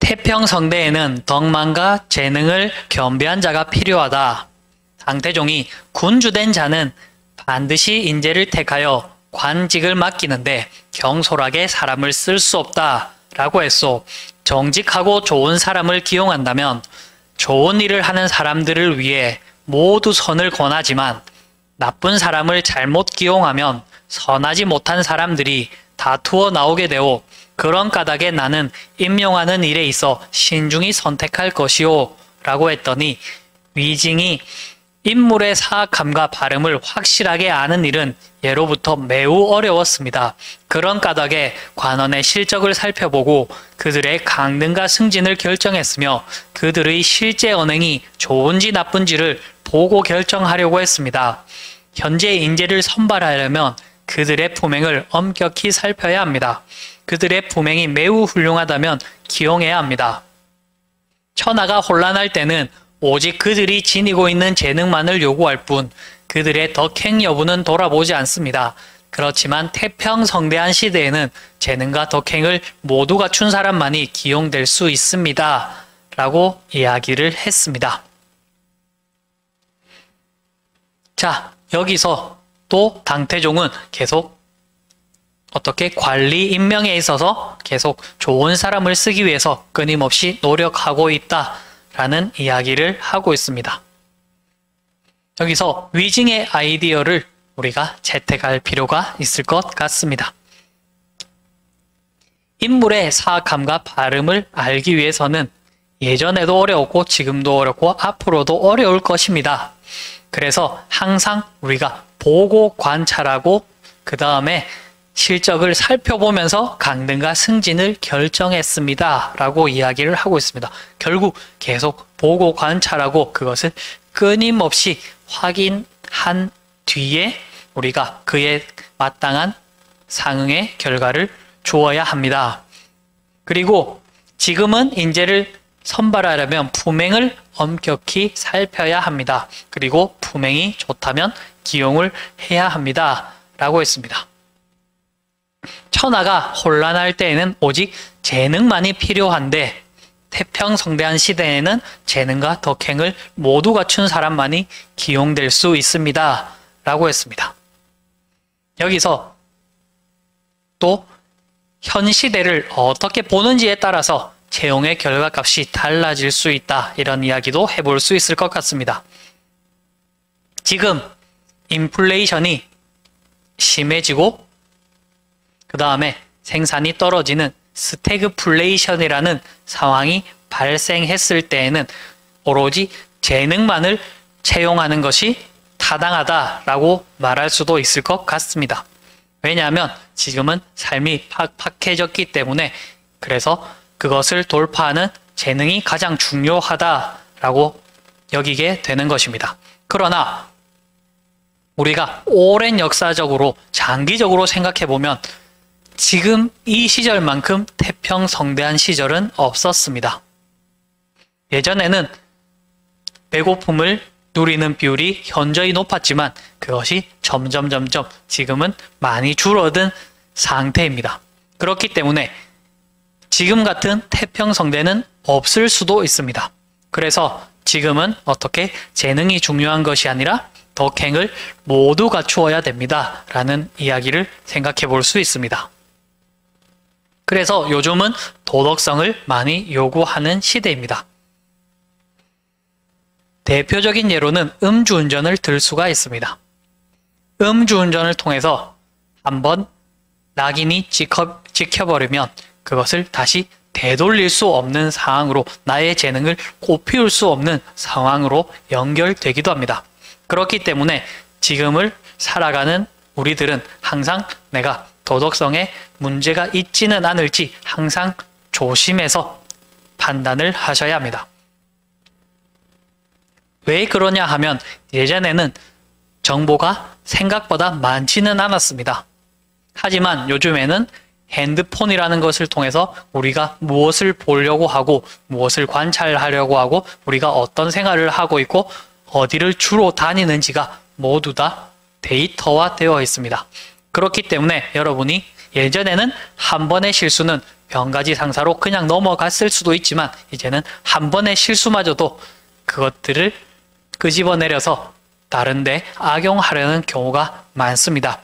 태평성대에는 덕망과 재능을 겸비한 자가 필요하다. 당태종이 군주된 자는 반드시 인재를 택하여 관직을 맡기는데 경솔하게 사람을 쓸 수 없다 라고 했소. 정직하고 좋은 사람을 기용한다면 좋은 일을 하는 사람들을 위해 모두 선을 권하지만 나쁜 사람을 잘못 기용하면 선하지 못한 사람들이 다투어 나오게 되오. 그런 까닭에 나는 임용하는 일에 있어 신중히 선택할 것이오 라고 했더니 위징이 인물의 사악함과 발음을 확실하게 아는 일은 예로부터 매우 어려웠습니다. 그런 까닭에 관원의 실적을 살펴보고 그들의 강등과 승진을 결정했으며 그들의 실제 언행이 좋은지 나쁜지를 보고 결정하려고 했습니다. 현재 인재를 선발하려면 그들의 품행을 엄격히 살펴야 합니다. 그들의 품행이 매우 훌륭하다면 기용해야 합니다. 천하가 혼란할 때는 오직 그들이 지니고 있는 재능만을 요구할 뿐 그들의 덕행 여부는 돌아보지 않습니다. 그렇지만 태평성대한 시대에는 재능과 덕행을 모두 갖춘 사람만이 기용될 수 있습니다. 라고 이야기를 했습니다. 자, 여기서 또 당태종은 계속 어떻게 관리 임명에 있어서 계속 좋은 사람을 쓰기 위해서 끊임없이 노력하고 있다라는 이야기를 하고 있습니다. 여기서 위징의 아이디어를 우리가 채택할 필요가 있을 것 같습니다. 인물의 사악함과 발음을 알기 위해서는 예전에도 어려웠고 지금도 어렵고 앞으로도 어려울 것입니다. 그래서 항상 우리가 보고 관찰하고 그 다음에 실적을 살펴보면서 강등과 승진을 결정했습니다. 라고 이야기를 하고 있습니다. 결국 계속 보고 관찰하고 그것을 끊임없이 확인한 뒤에 우리가 그에 마땅한 상응의 결과를 주어야 합니다. 그리고 지금은 인재를 선발하려면 품행을 엄격히 살펴야 합니다. 그리고 품행이 좋다면 기용을 해야 합니다. 라고 했습니다. 천하가 혼란할 때에는 오직 재능만이 필요한데 태평성대한 시대에는 재능과 덕행을 모두 갖춘 사람만이 기용될 수 있습니다. 라고 했습니다. 여기서 또 현 시대를 어떻게 보는지에 따라서 채용의 결과값이 달라질 수 있다. 이런 이야기도 해볼 수 있을 것 같습니다. 지금 인플레이션이 심해지고 그 다음에 생산이 떨어지는 스태그플레이션이라는 상황이 발생했을 때에는 오로지 재능만을 채용하는 것이 타당하다라고 말할 수도 있을 것 같습니다. 왜냐하면 지금은 삶이 팍팍해졌기 때문에 그래서 그것을 돌파하는 재능이 가장 중요하다라고 여기게 되는 것입니다. 그러나 우리가 오랜 역사적으로 장기적으로 생각해보면 지금 이 시절만큼 태평성대한 시절은 없었습니다. 예전에는 배고픔을 누리는 비율이 현저히 높았지만 그것이 점점 지금은 많이 줄어든 상태입니다. 그렇기 때문에 지금 같은 태평성대는 없을 수도 있습니다. 그래서 지금은 어떻게 재능이 중요한 것이 아니라 덕행을 모두 갖추어야 됩니다. 라는 이야기를 생각해 볼 수 있습니다. 그래서 요즘은 도덕성을 많이 요구하는 시대입니다. 대표적인 예로는 음주운전을 들 수가 있습니다. 음주운전을 통해서 한번 낙인이 찍혀버리면 그것을 다시 되돌릴 수 없는 상황으로 나의 재능을 꽃피울 수 없는 상황으로 연결되기도 합니다. 그렇기 때문에 지금을 살아가는 우리들은 항상 내가 도덕성에 문제가 있지는 않을지 항상 조심해서 판단을 하셔야 합니다. 왜 그러냐 하면 예전에는 정보가 생각보다 많지는 않았습니다. 하지만 요즘에는 핸드폰이라는 것을 통해서 우리가 무엇을 보려고 하고 무엇을 관찰하려고 하고 우리가 어떤 생활을 하고 있고 어디를 주로 다니는지가 모두 다 데이터화되어 있습니다. 그렇기 때문에 여러분이 예전에는 한 번의 실수는 병가지 상사로 그냥 넘어갔을 수도 있지만 이제는 한 번의 실수마저도 그것들을 끄집어내려서 다른 데 악용하려는 경우가 많습니다.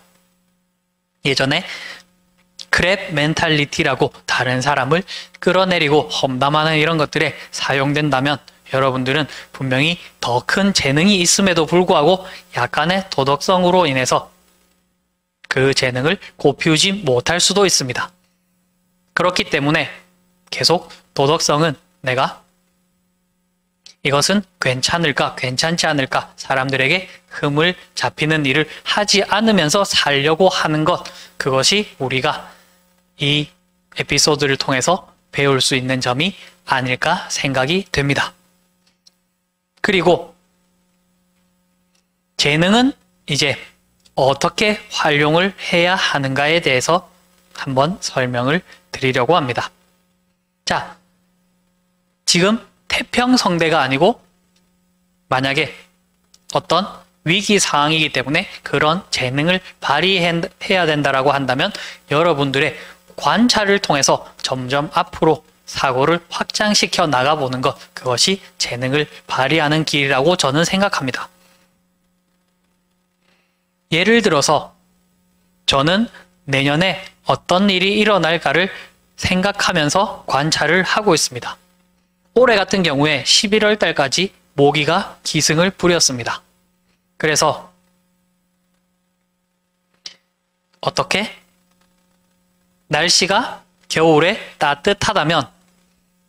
예전에 크랩 멘탈리티라고 다른 사람을 끌어내리고 험담하는 이런 것들에 사용된다면 여러분들은 분명히 더 큰 재능이 있음에도 불구하고 약간의 도덕성으로 인해서 그 재능을 곱히지 못할 수도 있습니다. 그렇기 때문에 계속 도덕성은 내가 이것은 괜찮을까, 괜찮지 않을까, 사람들에게 흠을 잡히는 일을 하지 않으면서 살려고 하는 것, 그것이 우리가 이 에피소드를 통해서 배울 수 있는 점이 아닐까 생각이 됩니다. 그리고 재능은 이제 어떻게 활용을 해야 하는가에 대해서 한번 설명을 드리려고 합니다. 자, 지금 태평성대가 아니고 만약에 어떤 위기 상황이기 때문에 그런 재능을 발휘해야 된다라고 한다면 여러분들의 관찰을 통해서 점점 앞으로 사고를 확장시켜 나가보는 것, 그것이 재능을 발휘하는 길이라고 저는 생각합니다. 예를 들어서 저는 내년에 어떤 일이 일어날까를 생각하면서 관찰을 하고 있습니다. 올해 같은 경우에 11월 달까지 모기가 기승을 부렸습니다. 그래서 어떻게? 날씨가 겨울에 따뜻하다면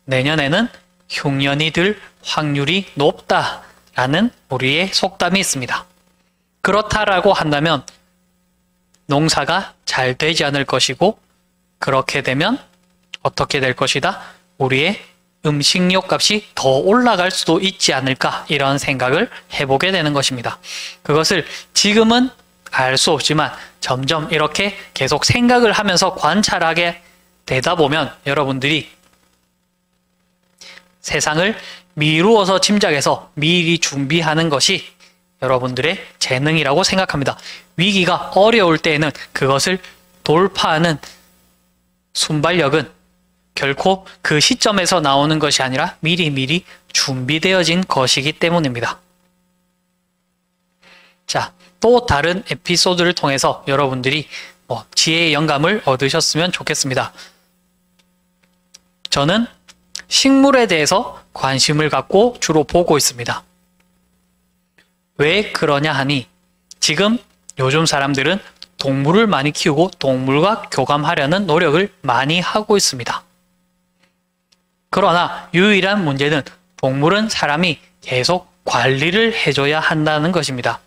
내년에는 흉년이 들 확률이 높다라는 우리의 속담이 있습니다. 그렇다라고 한다면 농사가 잘 되지 않을 것이고 그렇게 되면 어떻게 될 것이다? 우리의 음식료 값이 더 올라갈 수도 있지 않을까 이런 생각을 해보게 되는 것입니다. 그것을 지금은 알 수 없지만 점점 이렇게 계속 생각을 하면서 관찰하게 되다 보면 여러분들이 세상을 미루어서 짐작해서 미리 준비하는 것이 여러분들의 재능이라고 생각합니다. 위기가 어려울 때에는 그것을 돌파하는 순발력은 결코 그 시점에서 나오는 것이 아니라 미리미리 준비되어진 것이기 때문입니다. 자, 또 다른 에피소드를 통해서 여러분들이 지혜의 영감을 얻으셨으면 좋겠습니다. 저는 식물에 대해서 관심을 갖고 주로 보고 있습니다. 왜 그러냐 하니 지금 요즘 사람들은 동물을 많이 키우고 동물과 교감하려는 노력을 많이 하고 있습니다. 그러나 유일한 문제는 동물은 사람이 계속 관리를 해줘야 한다는 것입니다.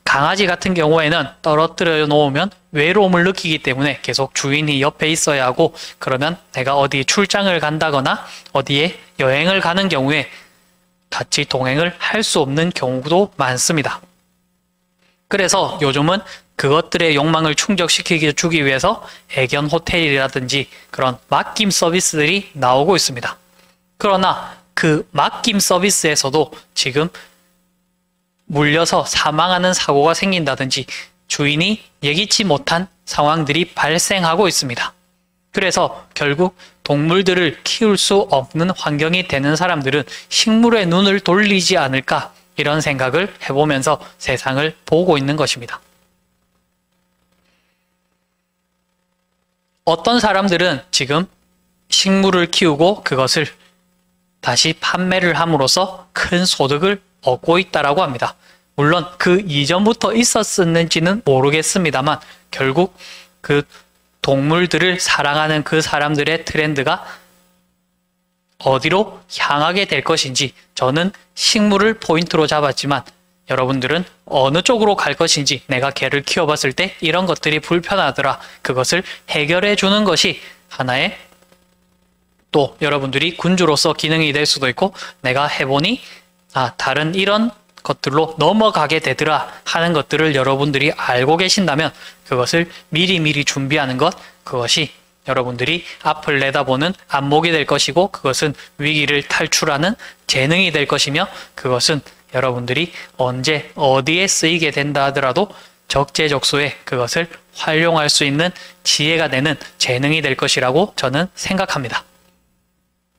강아지 같은 경우에는 떨어뜨려 놓으면 외로움을 느끼기 때문에 계속 주인이 옆에 있어야 하고 그러면 내가 어디 출장을 간다거나 어디에 여행을 가는 경우에 같이 동행을 할 수 없는 경우도 많습니다. 그래서 요즘은 그것들의 욕망을 충족시키기 주기 위해서 애견 호텔이라든지 그런 맡김 서비스들이 나오고 있습니다. 그러나 그 맡김 서비스에서도 지금 물려서 사망하는 사고가 생긴다든지 주인이 예기치 못한 상황들이 발생하고 있습니다. 그래서 결국 동물들을 키울 수 없는 환경이 되는 사람들은 식물에 눈을 돌리지 않을까 이런 생각을 해보면서 세상을 보고 있는 것입니다. 어떤 사람들은 지금 식물을 키우고 그것을 다시 판매를 함으로써 큰 소득을 얻고 있다라고 합니다. 물론 그 이전부터 있었는지는 모르겠습니다만 결국 그 동물들을 사랑하는 그 사람들의 트렌드가 어디로 향하게 될 것인지 저는 식물을 포인트로 잡았지만 여러분들은 어느 쪽으로 갈 것인지 내가 개를 키워봤을 때 이런 것들이 불편하더라. 그것을 해결해 주는 것이 하나의 또 여러분들이 군주로서 기능이 될 수도 있고 내가 해보니 다른 이런 것들로 넘어가게 되더라 하는 것들을 여러분들이 알고 계신다면 그것을 미리미리 준비하는 것, 그것이 여러분들이 앞을 내다보는 안목이 될 것이고 그것은 위기를 탈출하는 재능이 될 것이며 그것은 여러분들이 언제 어디에 쓰이게 된다 하더라도 적재적소에 그것을 활용할 수 있는 지혜가 되는 재능이 될 것이라고 저는 생각합니다.